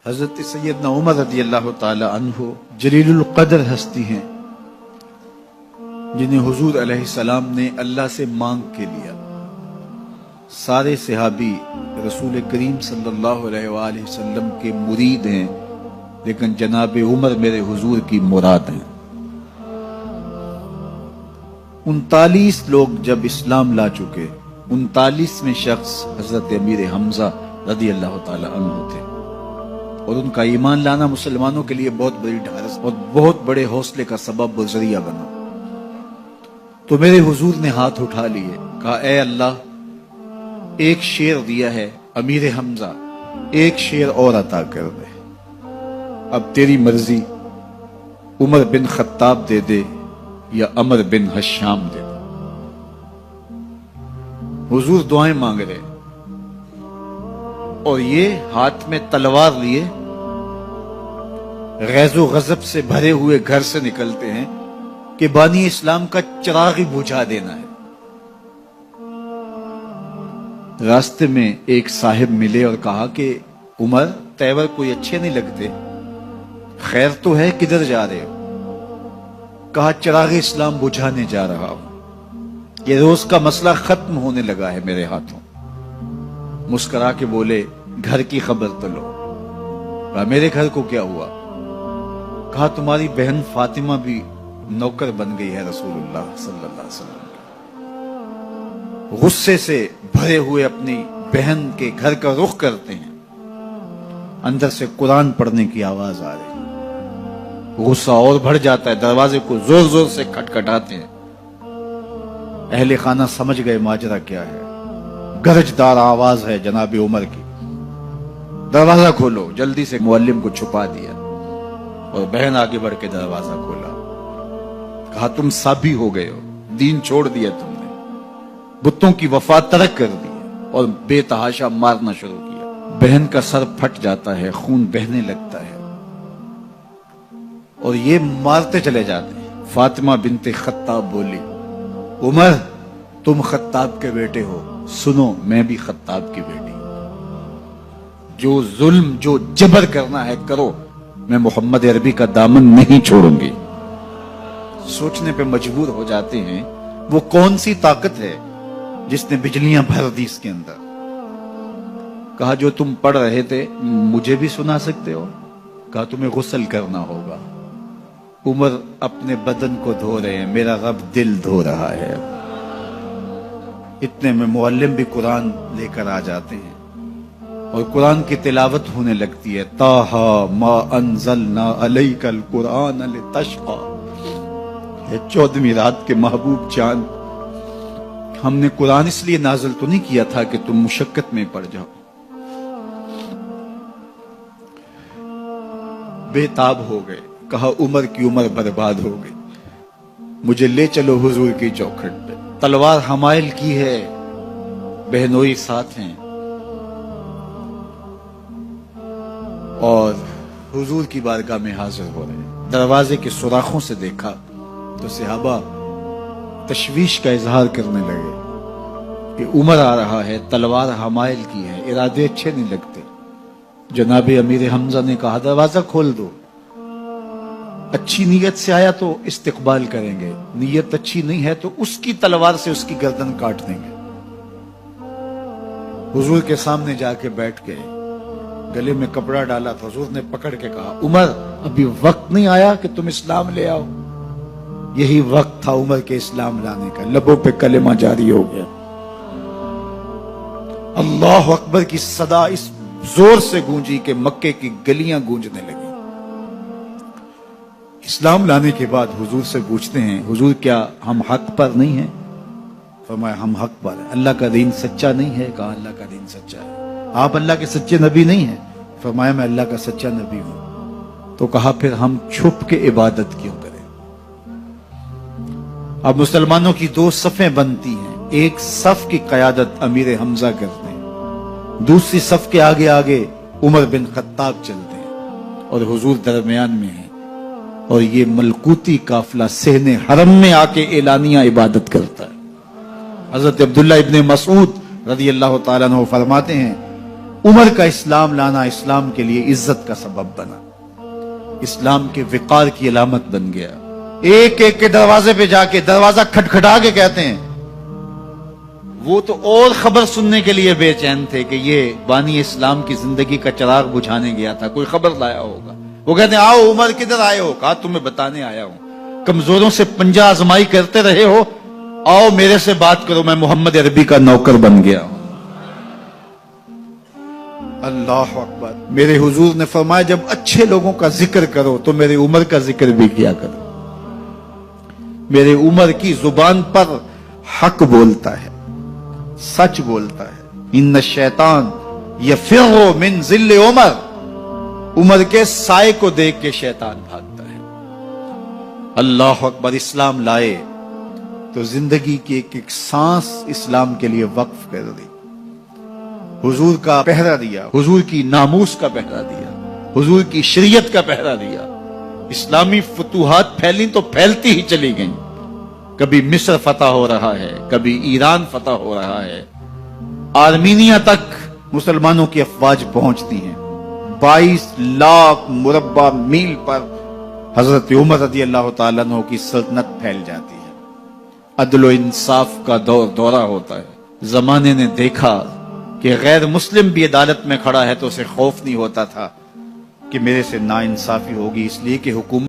حضرت سیدنا عمر رضی اللہ تعالی عنہ جلیل القدر ہستی ہیں جنہیں حضور علیہ السلام نے اللہ سے مانگ کے لیا۔ سارے صحابی رسول کریم صلی اللہ علیہ وآلہ وسلم کے مرید ہیں، لیکن جناب عمر میرے حضور کی مراد ہیں۔ 39 لوگ جب اسلام لا چکے، 39ویں شخص حضرت امیر حمزہ رضی اللہ تعالی عنہ تھے، اور ان کا ایمان لانا مسلمانوں کے لیے بہت بڑی ڈھارس اور بہت بڑے حوصلے کا سبب و ذریعہ بنا۔ تو میرے حضور نے ہاتھ اٹھا لیے، کہا اے اللہ، ایک شیر دیا ہے امیر حمزہ، ایک شیر اور عطا کر دے، اب تیری مرضی، عمر بن خطاب دے دے یا عمر بن حشام دے دے۔ حضور دعائیں مانگ رہے اور یہ ہاتھ میں تلوار لیے غیظ و غضب سے بھرے ہوئے گھر سے نکلتے ہیں کہ بانی اسلام کا چراغ ہی بجھا دینا ہے۔ راستے میں ایک صاحب ملے اور کہا کہ عمر، تیور کوئی اچھے نہیں لگتے، خیر تو ہے، کدھر جا رہے ہو؟ کہا چراغ اسلام بجھانے جا رہا ہوں، یہ روز کا مسئلہ ختم ہونے لگا ہے میرے ہاتھوں۔ مسکرا کے بولے گھر کی خبر تو لو۔ کہا میرے گھر کو کیا ہوا؟ کہا تمہاری بہن فاطمہ بھی نوکر بن گئی ہے رسول اللہ صلی اللہ علیہ وسلم۔ غصے سے بھرے ہوئے اپنی بہن کے گھر کا رخ کرتے ہیں، اندر سے قرآن پڑھنے کی آواز آ رہی، غصہ اور بڑھ جاتا ہے، دروازے کو زور زور سے کھٹکھٹاتے ہیں۔ اہل خانہ سمجھ گئے ماجرا کیا ہے، گرجدار آواز ہے جناب عمر کی، دروازہ کھولو۔ جلدی سے معلم کو چھپا دیا اور بہن آگے بڑھ کے دروازہ کھولا۔ کہا تم سابی ہو گئے ہو، دین چھوڑ دیا تم نے، بتوں کی وفا ترک کر دی اور بے تحاشا مارنا شروع کیا۔ بہن کا سر پھٹ جاتا ہے، خون بہنے لگتا ہے اور یہ مارتے چلے جاتے ہیں۔ فاطمہ بنت خطاب بولی عمر تم خطاب کے بیٹے ہو، سنو میں بھی خطاب کی بیٹی، جو ظلم جو جبر کرنا ہے کرو، میں محمد عربی کا دامن نہیں چھوڑوں گی۔ سوچنے پہ مجبور ہو جاتے ہیں وہ کون سی طاقت ہے جس نے بجلیاں بھر دی اس کے اندر۔ کہا جو تم پڑھ رہے تھے مجھے بھی سنا سکتے ہو؟ کہا تمہیں غسل کرنا ہوگا۔ عمر اپنے بدن کو دھو رہے ہیں، میرا رب دل دھو رہا ہے۔ اتنے میں معلم بھی قرآن لے کر آ جاتے ہیں اور قرآن کی تلاوت ہونے لگتی ہے۔ طٰہٰ ما انزلنا علیک القرآن لتشقیٰ، 14ویں رات کے محبوب چاند، ہم نے قرآن اس لیے نازل تو نہیں کیا تھا کہ تم مشقت میں پڑ جاؤ۔ بے تاب ہو گئے، کہا عمر کی عمر برباد ہو گئی، مجھے لے چلو حضور کی چوکھٹ پہ۔ تلوار حمائل کی ہے، بہنوئی ساتھ ہیں، اور حضور کی بارگاہ میں حاضر ہو رہے ہیں۔ دروازے کے سوراخوں سے دیکھا تو صحابہ تشویش کا اظہار کرنے لگے کہ عمر آ رہا ہے، تلوار حمائل کی ہے، ارادے اچھے نہیں لگتے۔ جناب امیر حمزہ نے کہا دروازہ کھول دو، اچھی نیت سے آیا تو استقبال کریں گے، نیت اچھی نہیں ہے تو اس کی تلوار سے اس کی گردن کاٹ دیں گے۔ حضور کے سامنے جا کے بیٹھ گئے، گلے میں کپڑا ڈالا تو حضور نے پکڑ کے کہا عمر ابھی وقت نہیں آیا کہ تم اسلام لے آؤ؟ یہی وقت تھا عمر کے اسلام لانے کا۔ لبوں پہ کلمہ جاری ہو گیا، اللہ اکبر کی صدا اس زور سے گونجی کہ مکے کی گلیاں گونجنے لگی۔ اسلام لانے کے بعد حضور سے پوچھتے ہیں حضور کیا ہم حق پر نہیں ہیں؟ فرمایا ہم حق پر ہیں۔ اللہ کا دین سچا نہیں ہے؟ کہا اللہ کا دین سچا ہے۔ آپ اللہ کے سچے نبی نہیں ہیں؟ فرمایا میں اللہ کا سچا نبی ہوں۔ تو کہا پھر ہم چھپ کے عبادت کیوں کریں؟ اب مسلمانوں کی 2 صفیں بنتی ہیں، ایک صف کی قیادت امیر حمزہ کرتے ہیں، دوسری صف کے آگے آگے عمر بن خطاب چلتے ہیں اور حضور درمیان میں ہیں، اور یہ ملکوتی قافلہ صحن حرم میں آ کے اعلانیہ عبادت کرتا ہے۔ حضرت عبداللہ ابن مسعود رضی اللہ تعالیٰ عنہ فرماتے ہیں عمر کا اسلام لانا اسلام کے لیے عزت کا سبب بنا، اسلام کے وقار کی علامت بن گیا۔ ایک ایک کے دروازے پہ جا کے دروازہ کھٹکھٹا کے کہتے ہیں، وہ تو اور خبر سننے کے لیے بے چین تھے کہ یہ بانی اسلام کی زندگی کا چراغ بجھانے گیا تھا، کوئی خبر لایا ہوگا۔ وہ کہتے ہیں آؤ عمر کدھر آئے ہو؟ کہا تمہیں بتانے آیا ہوں، کمزوروں سے پنجہ آزمائی کرتے رہے ہو، آؤ میرے سے بات کرو، میں محمد عربی کا نوکر بن گیا ہوں۔ اللہ اکبر۔ میرے حضور نے فرمایا جب اچھے لوگوں کا ذکر کرو تو میرے عمر کا ذکر بھی کیا کرو۔ میرے عمر کی زبان پر حق بولتا ہے، سچ بولتا ہے۔ ان الشیطان یفر من ظل عمر، عمر کے سائے کو دیکھ کے شیطان بھاگتا ہے۔ اللہ اکبر۔ اسلام لائے تو زندگی کی ایک ایک سانس اسلام کے لیے وقف کر دی، حضور کا پہرا دیا، حضور کی ناموس کا پہرا دیا، حضور کی شریعت کا پہرا دیا۔ اسلامی فتوحات پھیلی تو پھیلتی ہی چلی گئیں، کبھی مصر فتح ہو رہا ہے، کبھی ایران فتح ہو رہا ہے، آرمینیا تک مسلمانوں کی افواج پہنچتی ہیں۔ 22 لاکھ مربع میل پر حضرت عمر رضی اللہ تعالیٰ عنہ کی سلطنت پھیل جاتی ہے۔ عدل و انصاف کا دورہ ہوتا ہے۔ زمانے نے دیکھا کہ غیر مسلم بھی عدالت میں کھڑا ہے تو اسے خوف نہیں ہوتا تھا کہ میرے سے ناانصافی ہوگی، اس لیے کہ حکومت